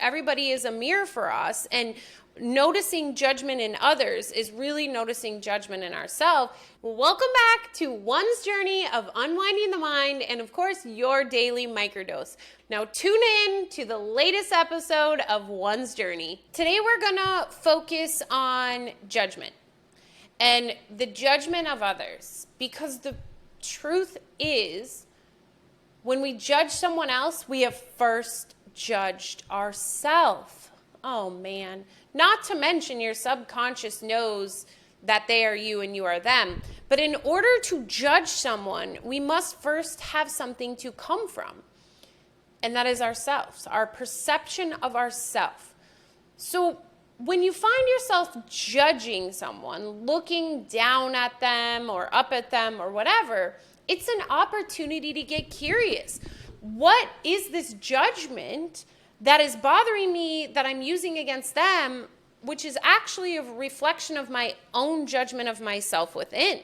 everybody is a mirror for us, and noticing judgment in others is really noticing judgment in ourselves. Well, welcome back to One's journey of unwinding the mind, and of course, your daily microdose. Now tune in to the latest episode of One's journey. Today we're gonna focus on judgment and the judgment of others, because the truth is, when we judge someone else, we have first judged ourselves. Oh man. Not to mention your subconscious knows that they are you and you are them. But in order to judge someone, we must first have something to come from. And that is ourselves, our perception of ourself. So when you find yourself judging someone, looking down at them or up at them or whatever, it's an opportunity to get curious. What is this judgment that is bothering me that I'm using against them, which is actually a reflection of my own judgment of myself within?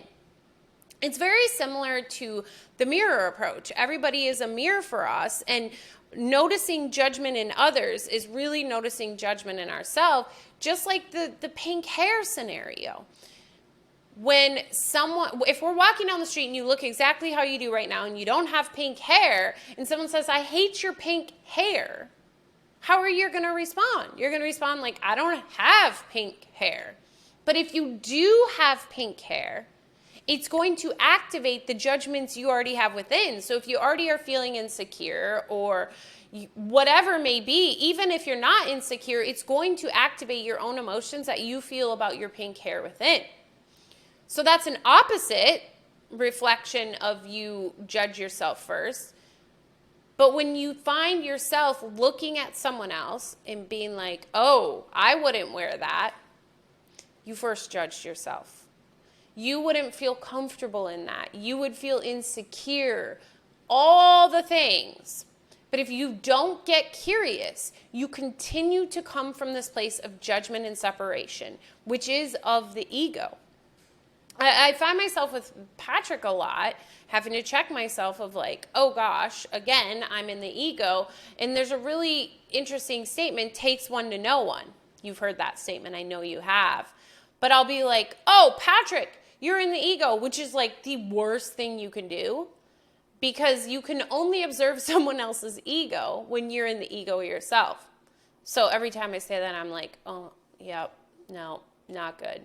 It's very similar to the mirror approach. Everybody is a mirror for us, and noticing judgment in others is really noticing judgment in ourselves, just like the pink hair scenario. When if we're walking down the street and you look exactly how you do right now and you don't have pink hair, and someone says, I hate your pink hair, how are you going to respond? You're going to respond like, I don't have pink hair. But if you do have pink hair, it's going to activate the judgments you already have within. So if you already are feeling insecure or whatever may be, even if you're not insecure, it's going to activate your own emotions that you feel about your pink hair within. So that's an opposite reflection of you judge yourself first. But when you find yourself looking at someone else and being like, oh, I wouldn't wear that, you first judged yourself. You wouldn't feel comfortable in that. You would feel insecure, all the things. But if you don't get curious, you continue to come from this place of judgment and separation, which is of the ego. I find myself with Patrick a lot, having to check myself of like, oh gosh, again, I'm in the ego. And there's a really interesting statement, takes one to know one. You've heard that statement, I know you have. But I'll be like, oh, Patrick, you're in the ego, which is like the worst thing you can do, because you can only observe someone else's ego when you're in the ego yourself. So every time I say that, I'm like, oh, yep, no, not good.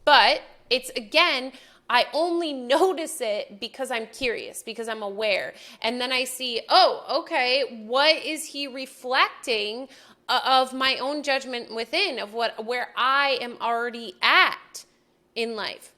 But it's, again, I only notice it because I'm curious, because I'm aware. And then I see, oh, okay, what is he reflecting of my own judgment within, of where I am already at in life?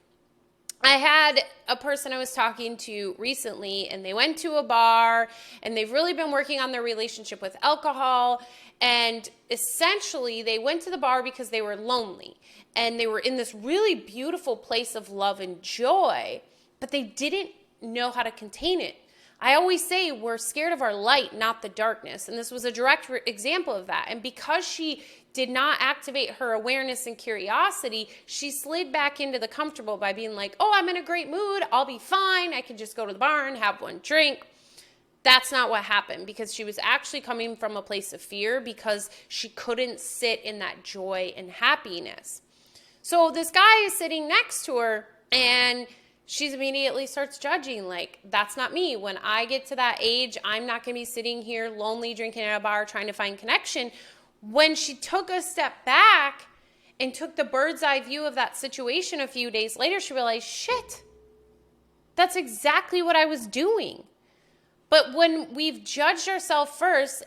I had a person I was talking to recently, and they went to a bar, and they've really been working on their relationship with alcohol. And essentially, they went to the bar because they were lonely, and they were in this really beautiful place of love and joy, but they didn't know how to contain it. I always say we're scared of our light, not the darkness. And this was a direct example of that. And because she did not activate her awareness and curiosity, she slid back into the comfortable by being like, oh, I'm in a great mood. I'll be fine. I can just go to the bar and have one drink. That's not what happened, because she was actually coming from a place of fear because she couldn't sit in that joy and happiness. So this guy is sitting next to her, and she immediately starts judging, like, that's not me. When I get to that age, I'm not going to be sitting here lonely, drinking at a bar, trying to find connection. When she took a step back and took the bird's eye view of that situation a few days later, she realized, shit, that's exactly what I was doing. But when we've judged ourselves first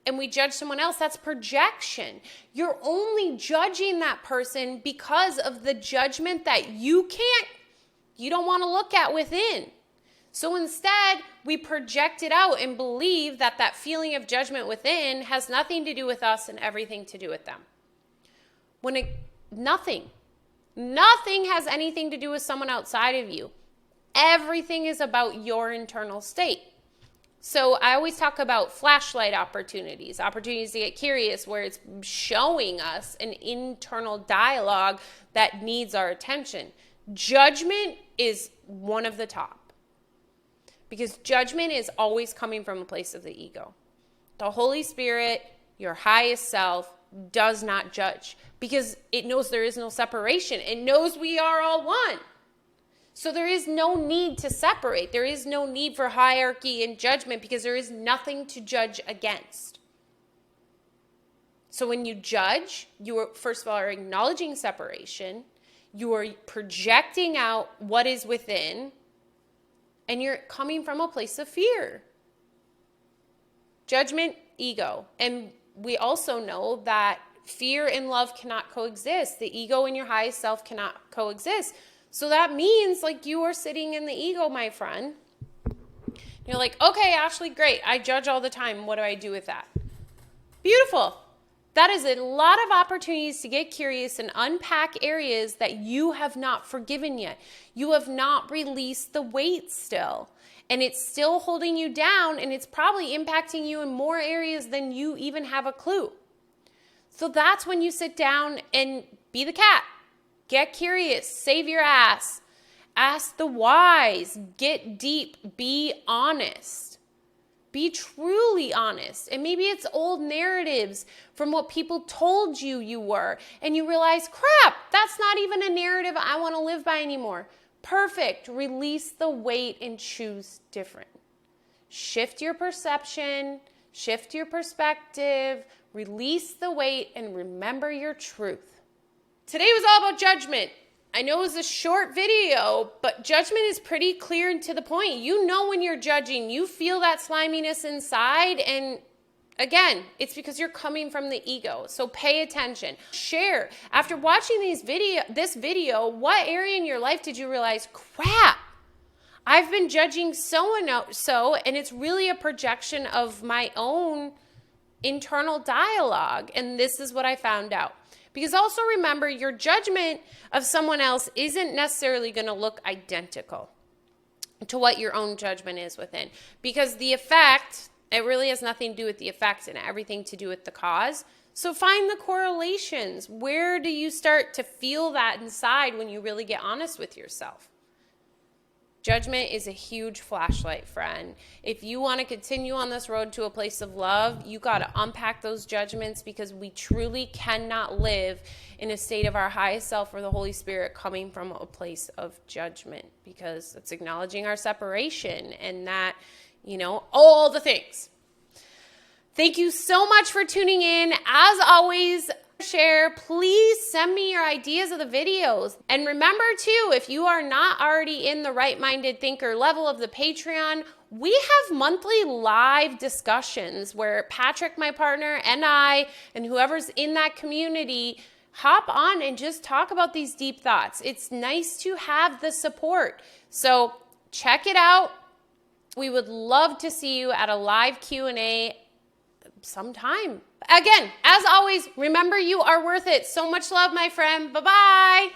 and we judge someone else, that's projection. You're only judging that person because of the judgment that you don't want to look at within. So instead, we project it out and believe that that feeling of judgment within has nothing to do with us and everything to do with them. Nothing has anything to do with someone outside of you. Everything is about your internal state. So I always talk about flashlight opportunities to get curious, where it's showing us an internal dialogue that needs our attention. Judgment is one of the top, because judgment is always coming from a place of the ego. The Holy Spirit your highest self does not judge because it knows there is no separation. It knows we are all one. So there is no need to separate. There is no need for hierarchy and judgment because there is nothing to judge against. So when you judge, you are, first of all, are acknowledging separation. You are projecting out what is within, and you're coming from a place of fear. Judgment, ego. And we also know that fear and love cannot coexist. The ego and your highest self cannot coexist. So that means like you are sitting in the ego, my friend. You're like, okay, Ashley, great. I judge all the time. What do I do with that? Beautiful. That is a lot of opportunities to get curious and unpack areas that you have not forgiven yet. You have not released the weight still. And it's still holding you down, and it's probably impacting you in more areas than you even have a clue. So that's when you sit down and be the cat. Get curious, save your ass, ask the whys, get deep, be honest, be truly honest. And maybe it's old narratives from what people told you you were, and you realize, crap, that's not even a narrative I want to live by anymore. Perfect. Release the weight and choose different. Shift your perception, shift your perspective, release the weight, and remember your truth. Today was all about judgment. I know it was a short video, but judgment is pretty clear and to the point. You know when you're judging, you feel that sliminess inside, and again, it's because you're coming from the ego. So pay attention. Share. After watching this video, what area in your life did you realize, crap, I've been judging so and it's really a projection of my own internal dialogue, and this is what I found out. Because also remember, your judgment of someone else isn't necessarily going to look identical to what your own judgment is within. Because the effect, it really has nothing to do with the effects and everything to do with the cause. So find the correlations. Where do you start to feel that inside when you really get honest with yourself? Judgment is a huge flashlight, friend. If you want to continue on this road to a place of love, you got to unpack those judgments, because we truly cannot live in a state of our highest self or the Holy Spirit coming from a place of judgment, because it's acknowledging our separation and that, all the things. Thank you so much for tuning in. As always, share. Please send me your ideas of the videos. And remember too, if you are not already in the right-minded thinker level of the Patreon, we have monthly live discussions where Patrick, my partner, and I, and whoever's in that community, hop on and just talk about these deep thoughts. It's nice to have the support. So check it out. We would love to see you at a live Q&A sometime. Again, as always, remember you are worth it. So much love, my friend. Bye-bye.